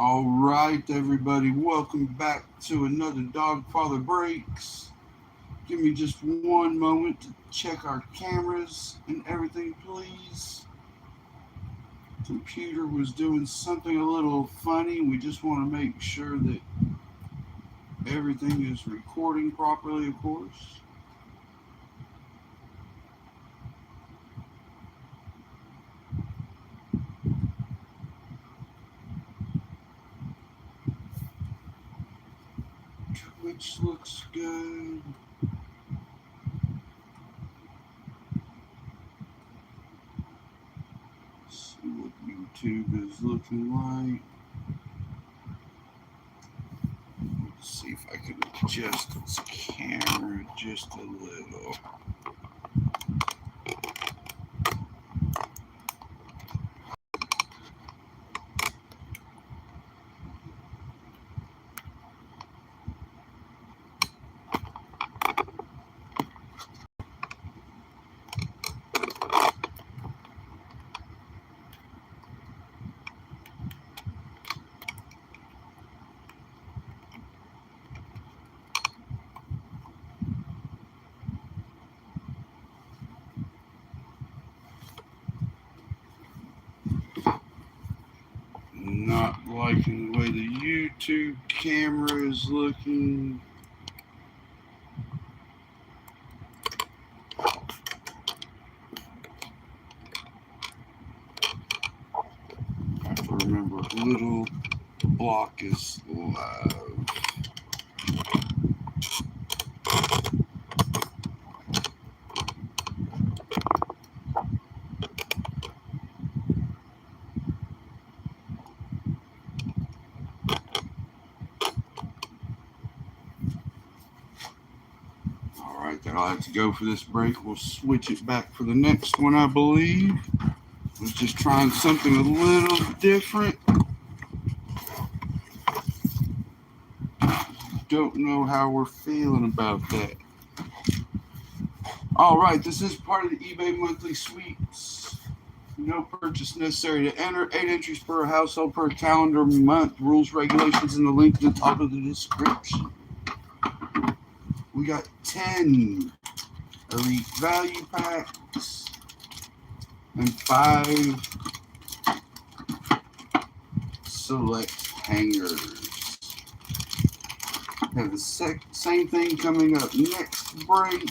All right, everybody, welcome back to another Dogfather Breaks. Give me just one moment to check our cameras and everything, please. Computer was doing something a little funny. We just want to make sure that everything is recording properly, of course. Twitch looks good. See what YouTube is looking like. Let's see if I can adjust its camera just a little. Not liking the way the YouTube camera is looking. I have to remember little block is live. I'll have to go for this break. We'll switch it back for the next one, I believe. Was just trying something a little different. Don't know how we're feeling about that. All right, this is part of the eBay monthly sweeps. No purchase necessary to enter. 8 entries per household per calendar month. Rules, regulations in the link at the top of the description. We got 10 Elite Value Packs and 5 Select Hangers. We have the same thing coming up next break.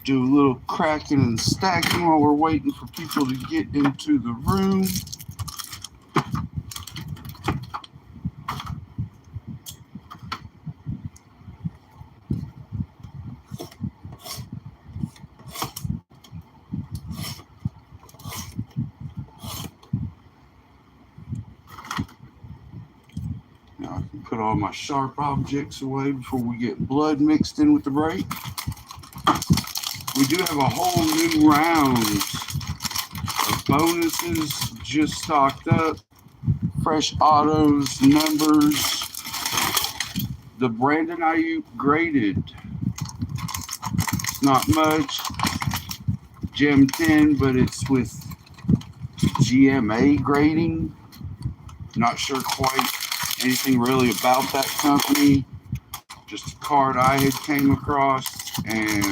Do a little cracking and stacking while we're waiting for people to get into the room. Now I can put all my sharp objects away before we get blood mixed in with the break. We do have a whole new round of bonuses just stocked up. Fresh autos, numbers. The Brandon Ayuk graded. It's not much. Gem 10, but it's with GMA grading. Not sure quite anything really about that company. Just a card I had came across and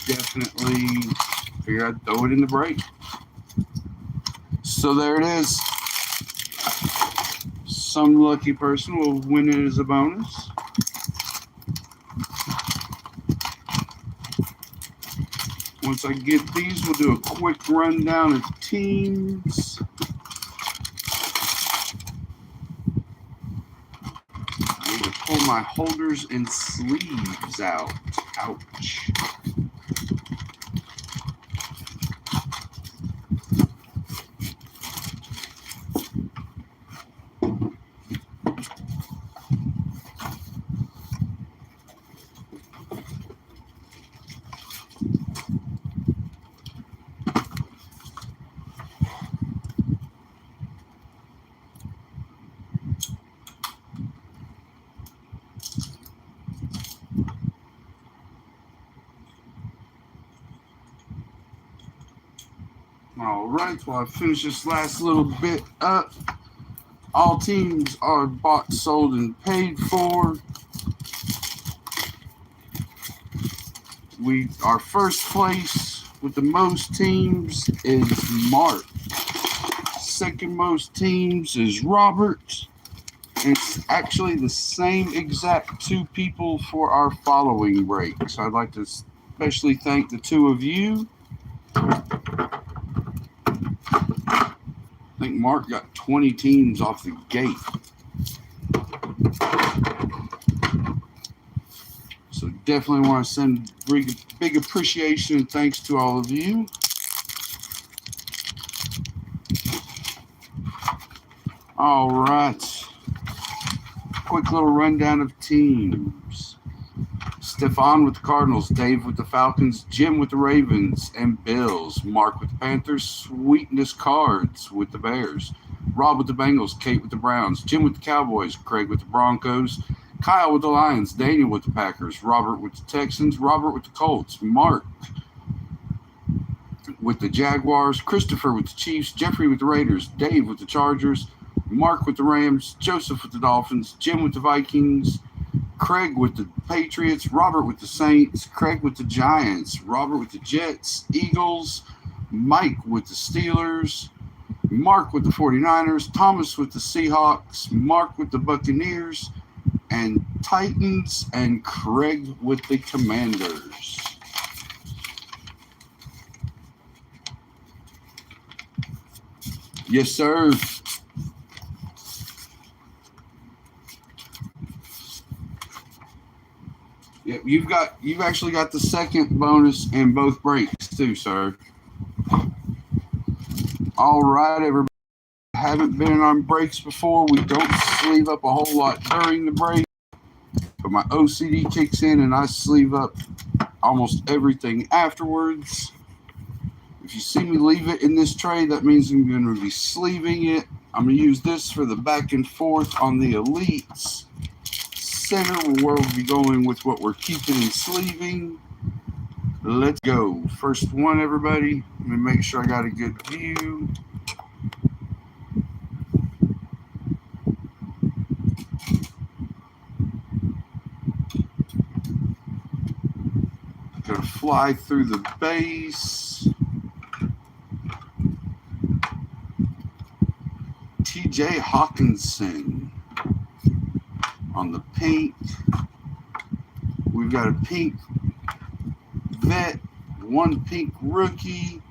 definitely figured I'd throw it in the break. So there it is. Some lucky person will win it as a bonus. Once I get these, we'll do a quick rundown of teams. I need to pull my holders and sleeves out. Ouch. All right, while I finish this last little bit up, all teams are bought, sold, and paid for. Our first place with the most teams is Mark. Second most teams is Robert. It's actually the same exact two people for our following break. So I'd like to especially thank the two of you. I think Mark got 20 teams off the gate. So definitely want to send big appreciation and thanks to all of you. All right. Quick little rundown of teams. Stefan with the Cardinals, Dave with the Falcons, Jim with the Ravens and Bills, Mark with the Panthers, Sweetness Cards with the Bears, Rob with the Bengals, Kate with the Browns, Jim with the Cowboys, Craig with the Broncos, Kyle with the Lions, Daniel with the Packers, Robert with the Texans, Robert with the Colts, Mark with the Jaguars, Christopher with the Chiefs, Jeffrey with the Raiders, Dave with the Chargers, Mark with the Rams, Joseph with the Dolphins, Jim with the Vikings, Craig with the Patriots, Robert with the Saints, Craig with the Giants, Robert with the Jets, Eagles, Mike with the Steelers, Mark with the 49ers, Thomas with the Seahawks, Mark with the Buccaneers, and Titans, and Craig with the Commanders. Yes, sir. Yeah, you've actually got the second bonus in both breaks too, sir. All right, everybody. Haven't been on breaks before. We don't sleeve up a whole lot during the break, but my OCD kicks in and I sleeve up almost everything afterwards. If you see me leave it in this tray, that means I'm going to be sleeving it. I'm going to use this for the back and forth on the Elites. Center where we'll be going with what we're keeping and sleeving. Let's go. First one, everybody. Let me make sure I got a good view. Gonna fly through the base. TJ Hawkinson on the pink. We've got a pink vet, one pink rookie,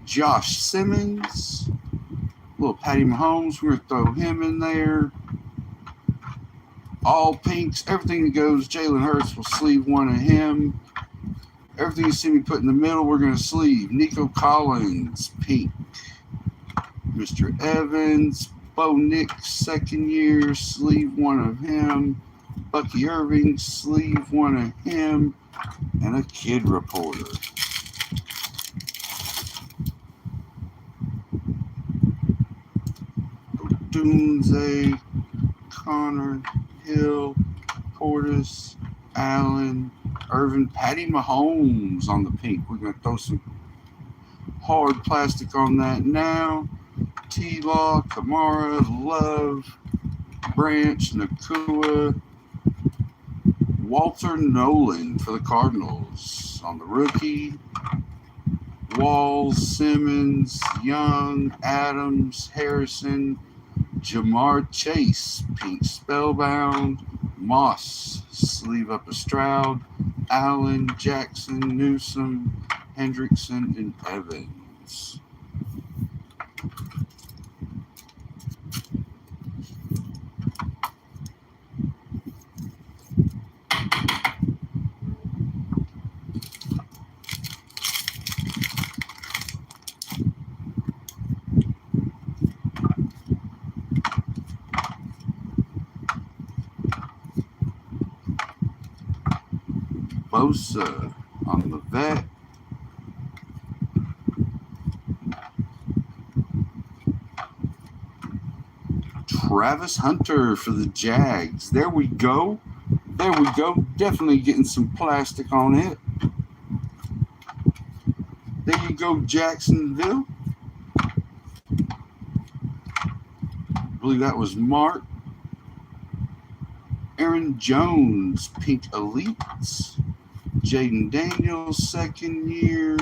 Josh Simmons, little Patty Mahomes. We're going to throw him in there. All pinks, everything that goes. Jalen Hurts will sleeve one of him. Everything you see me put in the middle, we're going to sleeve. Nico Collins, pink. Mr. Evans, Bo Nix, second year, sleeve one of him. Bucky Irving, sleeve one of him. And a kid reporter. Dunze, Connor, Hill, Portis, Allen, Irvin, Patty Mahomes on the pink. We're going to throw some hard plastic on that now. T-Law, Kamara, Love, Branch, Nakua, Walter Nolan for the Cardinals on the rookie. Walls, Simmons, Young, Adams, Harrison, Jamar Chase, pink Spellbound, Moss, sleeve up a Stroud, Allen, Jackson, Newsom, Hendrickson, and Evans. Bosa on the vet. Travis Hunter for the Jags. There we go. There we go. Definitely getting some plastic on it. There you go, Jacksonville. believe that was Mark. Aaron Jones, Pink Elites. Jaden Daniels, second year.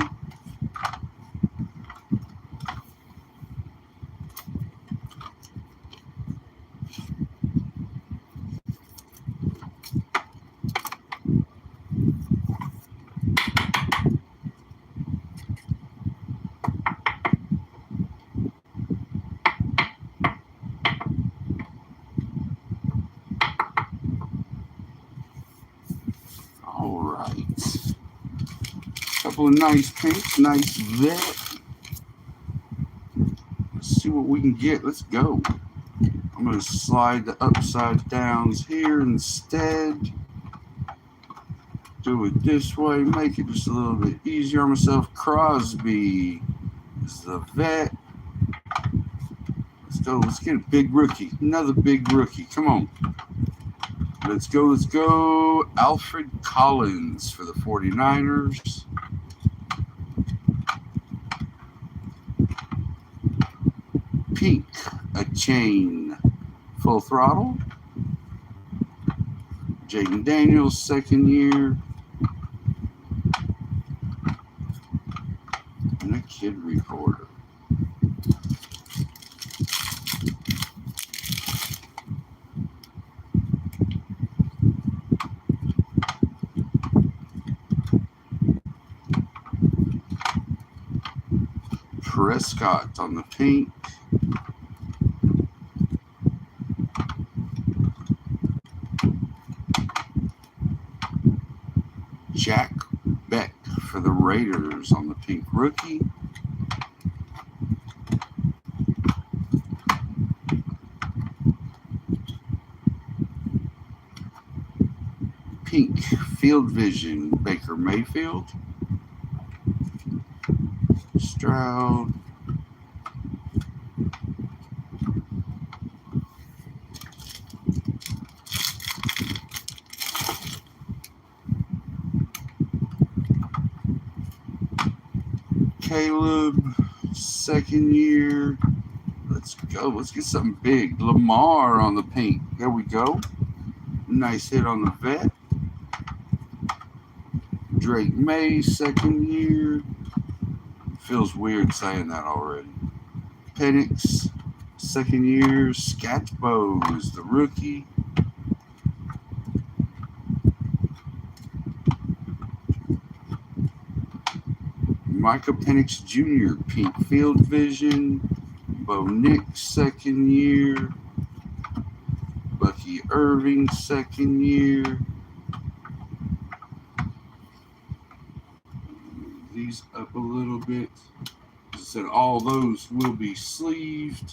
All right. Couple of nice pinks, nice vet. Let's see what we can get. Let's go. I'm going to slide the upside downs here instead. Do it this way. Make it just a little bit easier on myself. Crosby is the vet. Let's go. Let's get a big rookie. Another big rookie. Come on. Let's go. Let's go. Alfred Collins for the 49ers. Pink, a chain, full throttle. Jaden Daniels, second year. And a kid reporter. Prescott on the pink. Jack Beck for the Raiders on the pink rookie. Pink Field Vision, Baker Mayfield. Stroud. Caleb, second year. Let's go. Let's get something big. Lamar on the pink. There we go. Nice hit on the vet. Drake May, second year. Feels weird saying that already. Penix, second year. Scatbo is the rookie. Micah Penix Jr., pink field vision. Bo Nix, second year. Bucky Irving, second year. These up a little bit. As I said, all those will be sleeved.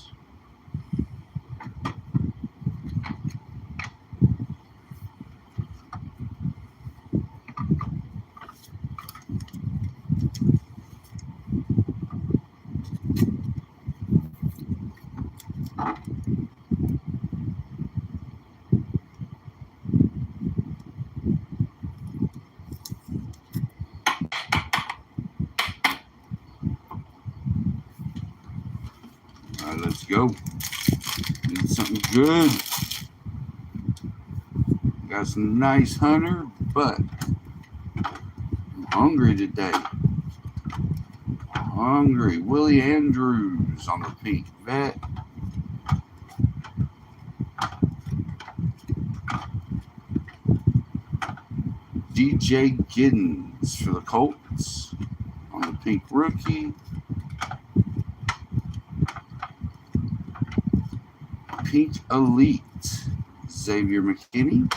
Let's go. Need something good. Got some nice Hunter, but I'm hungry today. Hungry. Willie Andrews on the pink vet. DJ Giddens for the Colts on the pink rookie. Pink Elite, Xavier McKinney.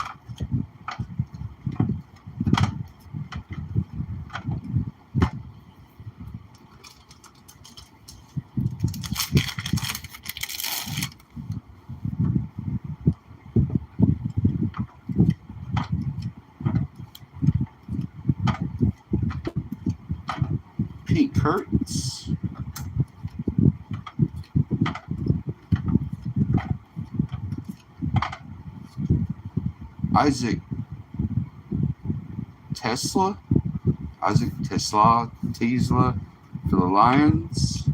Pink Hurts. Isaac Tesla for the Lions.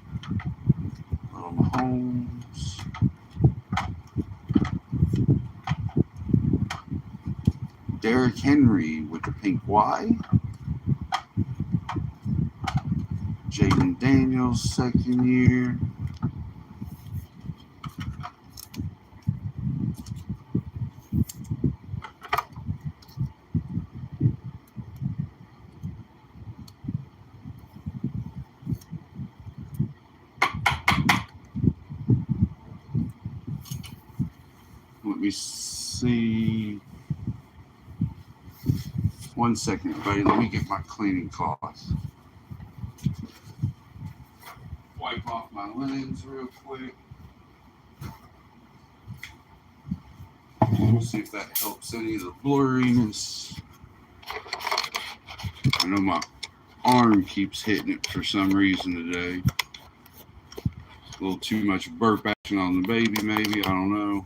Little Mahomes. Derrick Henry with the pink Y. Jaden Daniels, second year. Let me see. 1 second, everybody. Let me get my cleaning cloth. Wipe off my linens real quick. We'll see if that helps any of the blurriness. I know my arm keeps hitting it for some reason today. A little too much burp action on the baby, maybe. I don't know.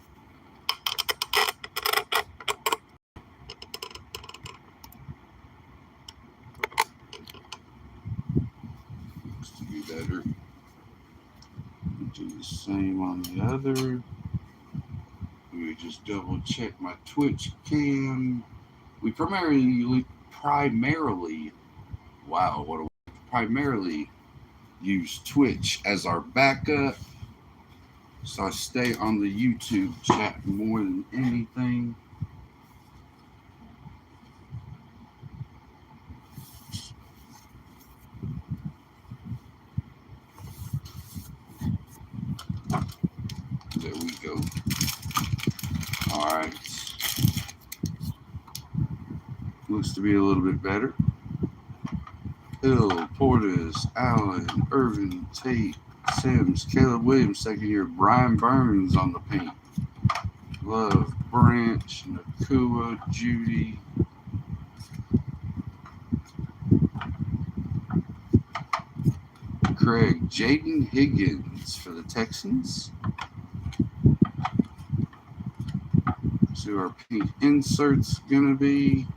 Looks to be better. Do the same on the other. Let me just double check my Twitch cam. We primarily use Twitch as our backup. So I stay on the YouTube chat more than anything. There we go. All right. Looks to be a little bit better. Hill, Portis, Allen, Irvin, Tate, Sims, Caleb Williams, second year. Brian Burns on the paint. Love, Branch, Nakua, Judy. Craig, Jaden Higgins for the Texans. So our paint insert's gonna be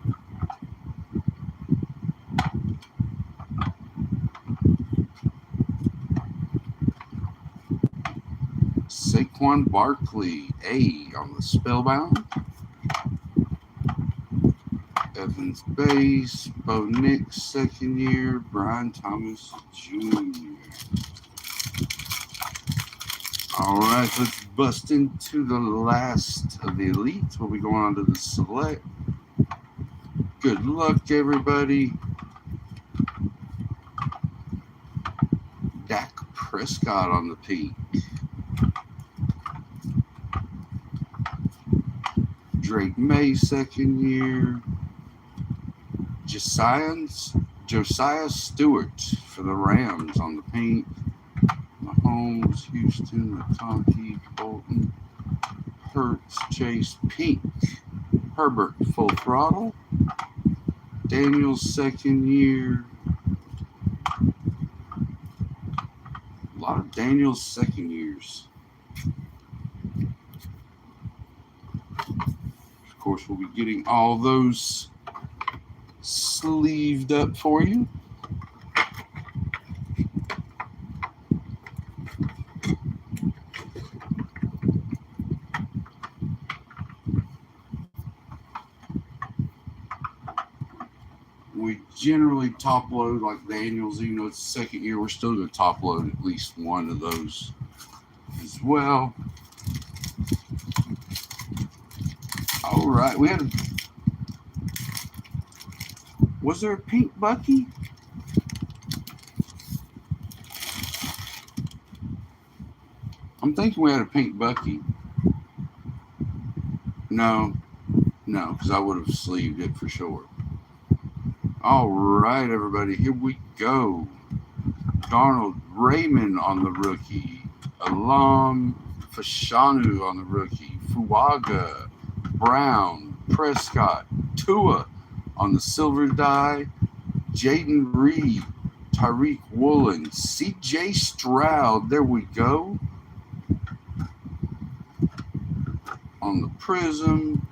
Saquon Barkley, A on the Spellbound. Evans base, Bo Nix, second year, Brian Thomas Jr. All right, let's bust into the last of the elites. We'll be going on to the select. Good luck, everybody. Dak Prescott on the peak. Drake May, second year. Josiah Stewart for the Rams on the paint. Mahomes, Houston, McConkey, Bolton, Hurts, Chase, pink. Herbert, full throttle. Daniels, second year. A lot of Daniels second years. Of course, we'll be getting all those sleeved up for you. We generally top load like Daniels, even though it's the second year, we're still going to top load at least one of those as well. All right, was there a pink Bucky? I'm thinking we had a pink Bucky. No, because I would have sleeved it for sure. All right, everybody, here we go. Donald Raymond on the rookie. Alam Fashanu on the rookie. Fuaga, Brown, Prescott, Tua on the silver die. Jaden Reed, Tyreek Woolen, C.J. Stroud. There we go. On the prism.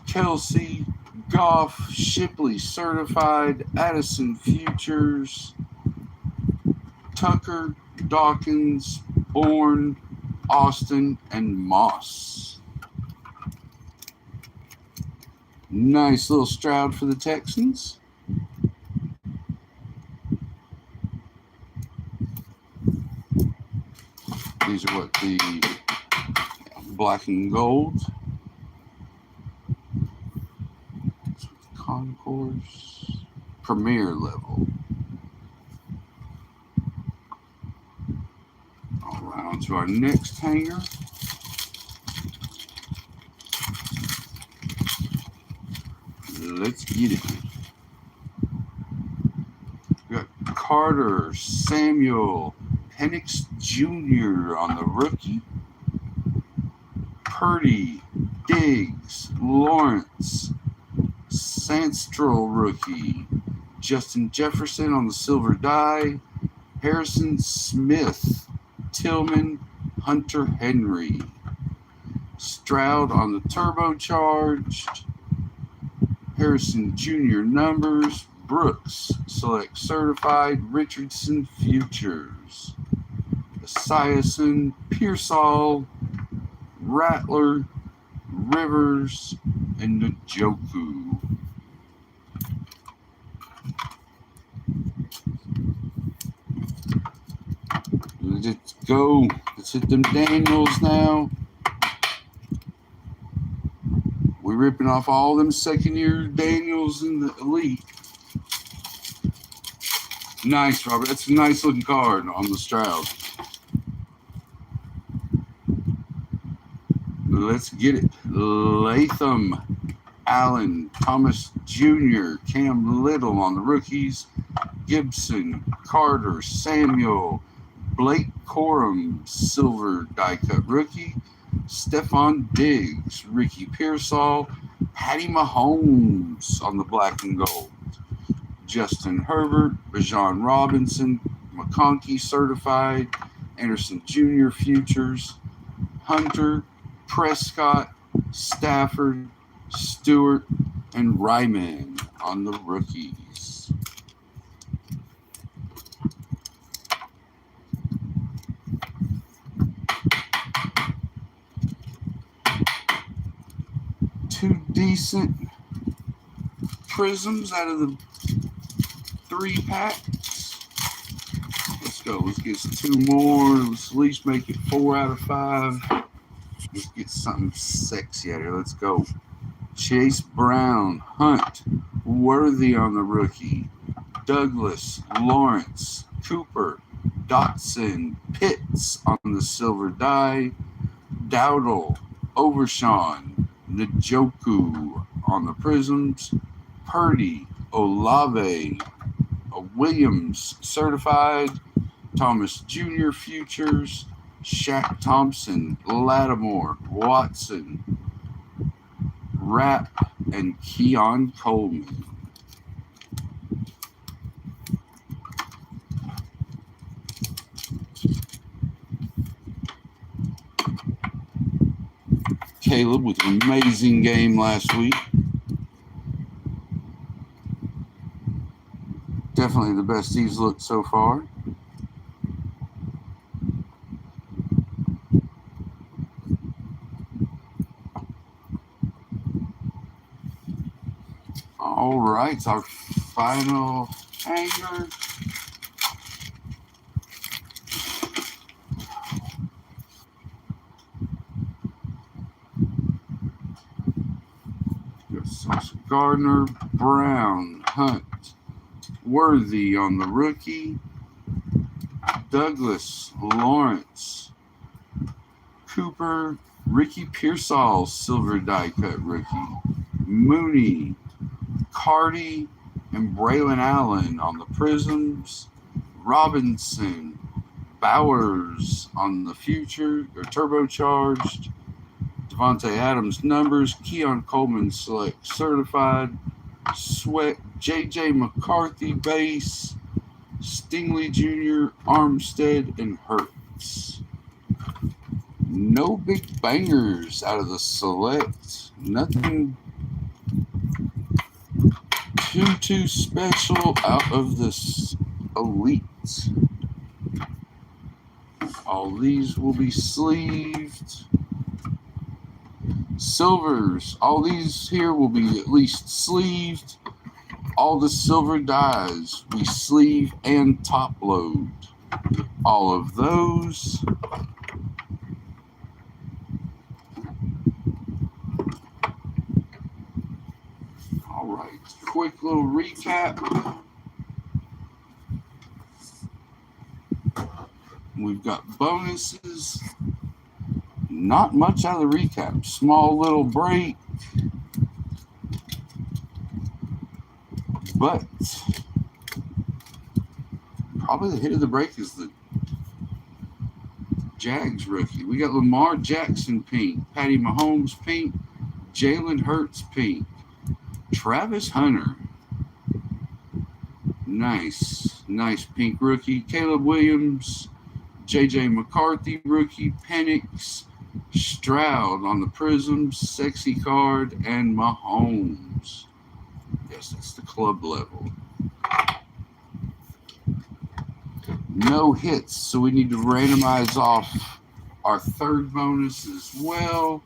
Kelsey, Goff, Shipley certified, Addison Futures, Tucker, Dawkins, Bourne, Austin, and Moss. Nice little Stroud for the Texans. These are what the black and gold. Concourse Premier level. All right, on to our next hanger. Let's get it. We got Carter Samuel Penix Jr. on the rookie. Purdy, Diggs, Lawrence, Sandstrel rookie. Justin Jefferson on the silver die. Harrison Smith, Tillman, Hunter Henry. Stroud on the turbocharged. Harrison Jr. numbers. Brooks, select certified. Richardson futures. Esiason, Pearsall, Rattler, Rivers, and Njoku. Let's go. Let's hit them Daniels now. We're ripping off all them second-year Daniels in the Elite. Nice, Robert. That's a nice-looking card on the Stroud. Let's get it. Latham, Allen, Thomas Jr., Cam Little on the rookies. Gibson, Carter, Samuel, Blake Corum, silver die-cut rookie. Stephon Diggs, Ricky Pearsall, Patty Mahomes on the black and gold. Justin Herbert, Bijan Robinson, McConkey certified, Anderson Jr. futures, Hunter, Prescott, Stafford, Stewart, and Ryman on the rookies. Two decent prisms out of the 3 packs. Let's go. Let's get 2 more. Let's at least make it 4 out of 5. Let's get something sexy out here. Let's go. Chase Brown, Hunt, Worthy on the rookie. Douglas, Lawrence, Cooper, Dotson, Pitts on the silver die. Dowdle, Overshawn, Njoku on the prisms. Purdy, Olave, Williams certified. Thomas Jr. futures. Shaq Thompson, Lattimore, Watson, Rapp, and Keon Coleman. Caleb with an amazing game last week. Definitely the best he's looked so far. All right, it's our final hanger. Sauce Gardner, Brown, Hunt, Worthy on the rookie. Douglas, Lawrence, Cooper, Ricky Pearsall, silver die cut rookie. Mooney, Cardi, and Braylon Allen on the prisms. Robinson, Bowers on the future or turbocharged. Devontae Adams numbers. Keon Coleman select certified. Sweat, J.J. McCarthy base. Stingley Jr., Armstead, and Hurts. No big bangers out of the select. Nothing too special out of this elite. All these will be sleeved. Silvers, all these here will be at least sleeved. All the silver dies we sleeve and top load. All of those. All right, quick little recap. We've got bonuses. Not much out of the recap. Small little break. But probably the hit of the break is the Jags rookie. We got Lamar Jackson pink, Patty Mahomes pink, Jalen Hurts pink, Travis Hunter. Nice pink rookie. Caleb Williams, JJ McCarthy rookie, Penix, Stroud on the Prisms, sexy card, and Mahomes. Yes, that's the club level. No hits, so we need to randomize off our third bonus as well.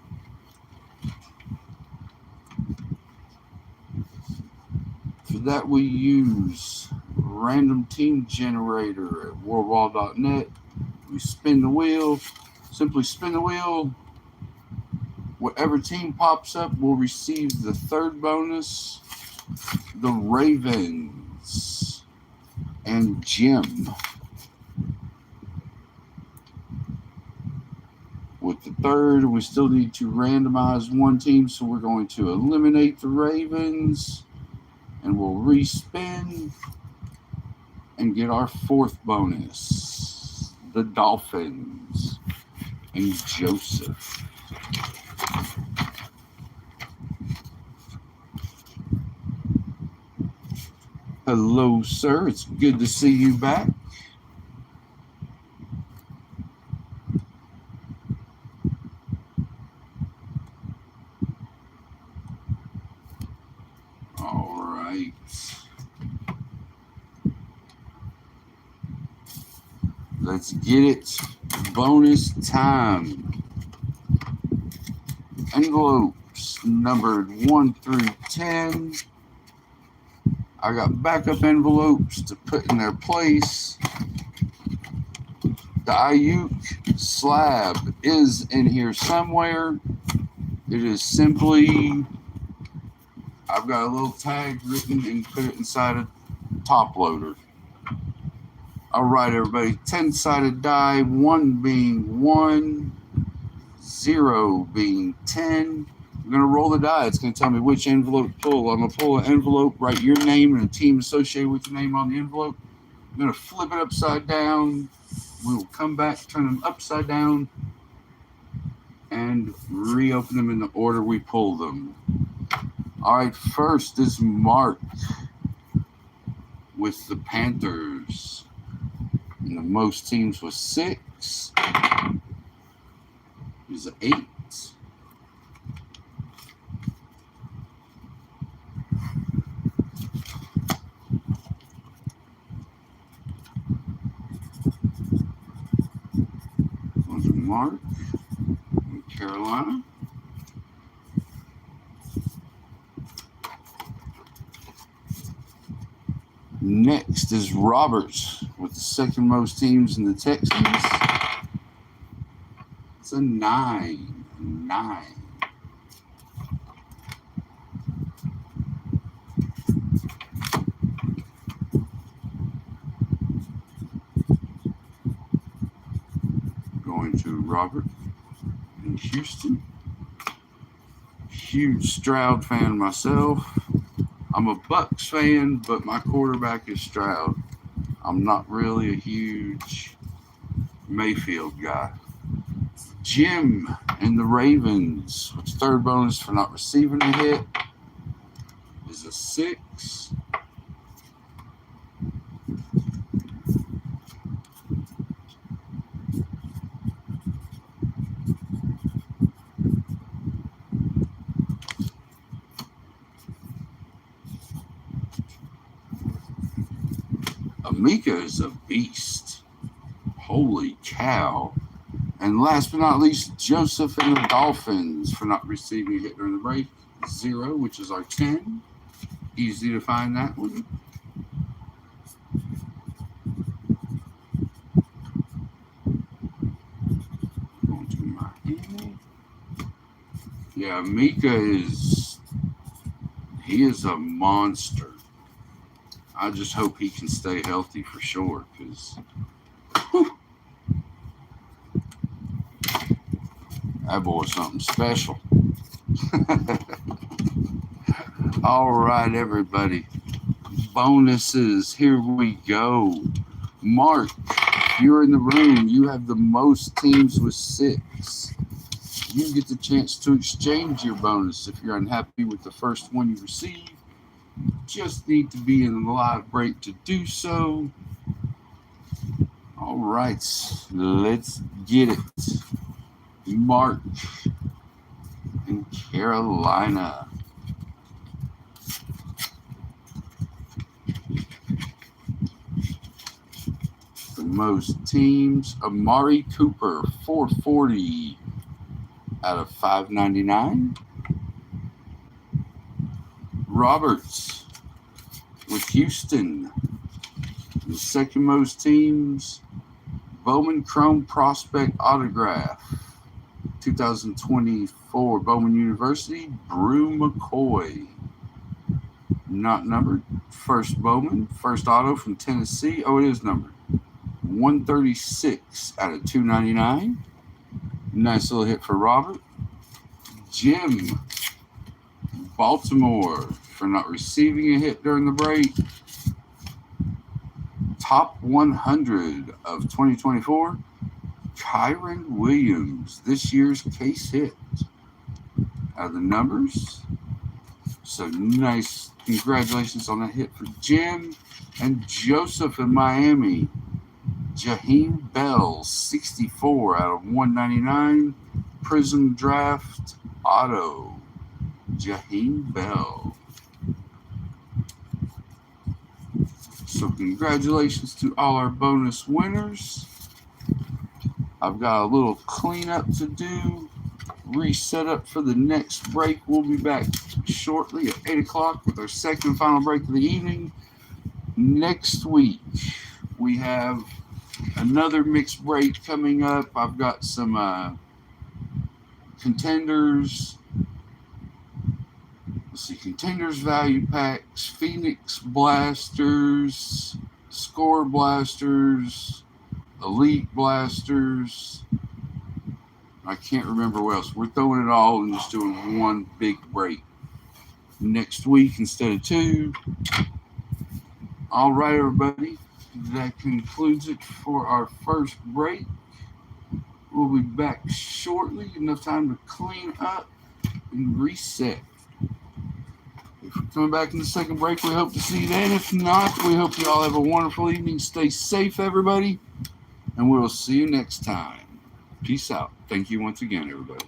For that, we use random team generator at worldwall.net. We spin the wheel, simply spin the wheel. Whatever team pops up will receive the third bonus. The Ravens and Jim. With the third, we still need to randomize one team, so we're going to eliminate the Ravens, and we'll respin and get our fourth bonus. The Dolphins and Joseph. Hello, sir. It's good to see you back. All right. Let's get it. Bonus time. Envelopes numbered 1 through 10. I got backup envelopes to put in their place. The Ayuk slab is in here somewhere. It is simply, I've got a little tag written and put it inside a top loader. All right, everybody. 10-sided die, 1 being 1, 0 being 10. I'm going to roll the die. It's going to tell me which envelope to pull. I'm going to pull an envelope, write your name and a team associated with your name on the envelope. I'm going to flip it upside down. We will come back, turn them upside down, and reopen them in the order we pull them. All right, first is Mark with the Panthers. And the most teams was 6. He's an 8. Mark in Carolina. Next is Roberts with the second most teams in the Texans. It's a 9. Going to Robert in Houston. Huge Stroud fan myself. I'm a Bucks fan, but my quarterback is Stroud. I'm not really a huge Mayfield guy. Jim and the Ravens, which third bonus for not receiving a hit, is a 6. Mika is a beast. Holy cow. And last but not least, Joseph and the Dolphins for not receiving a hit during the break. 0, which is our 10. Easy to find that one. Going to Miami. Yeah, Mika is a monster. I just hope he can stay healthy for sure, because that boy's something special. All right, everybody. Bonuses. Here we go. Mark, if you're in the room, you have the most teams with 6. You get the chance to exchange your bonus. If you're unhappy with the first one you receive, you just need to be in the live break to do so. All right, let's get it. Mark in Carolina. The most teams, Amari Cooper, 440 out of 599. Roberts with Houston. The second most teams, Bowman Chrome Prospect Autograph, 2024 Bowman University, Brew McCoy. Not numbered. First Bowman, first auto from Tennessee. Oh, it is numbered. 136 out of 299. Nice little hit for Robert. Jim, Baltimore, for not receiving a hit during the break. Top 100 of 2024, Kyron Williams, this year's case hit. Out of the numbers. So nice. Congratulations on that hit for Jim. And Joseph in Miami, Jaheim Bell, 64 out of 199. Prism Draft Auto, Jaheim Bell. So congratulations to all our bonus winners. I've got a little cleanup to do, reset up for the next break. We'll be back shortly at 8 o'clock with our second and final break of the evening. Next week, we have another mixed break coming up. I've got some contenders. Let's see, contenders value packs, Phoenix Blasters, Score Blasters, Elite Blasters. I can't remember what else. We're throwing it all and just doing one big break next week instead of 2. All right, everybody. That concludes it for our first break. We'll be back shortly. Enough time to clean up and reset. If we're coming back in the second break, we hope to see you then. If not, we hope you all have a wonderful evening. Stay safe, everybody, and we'll see you next time. Peace out. Thank you once again, everybody.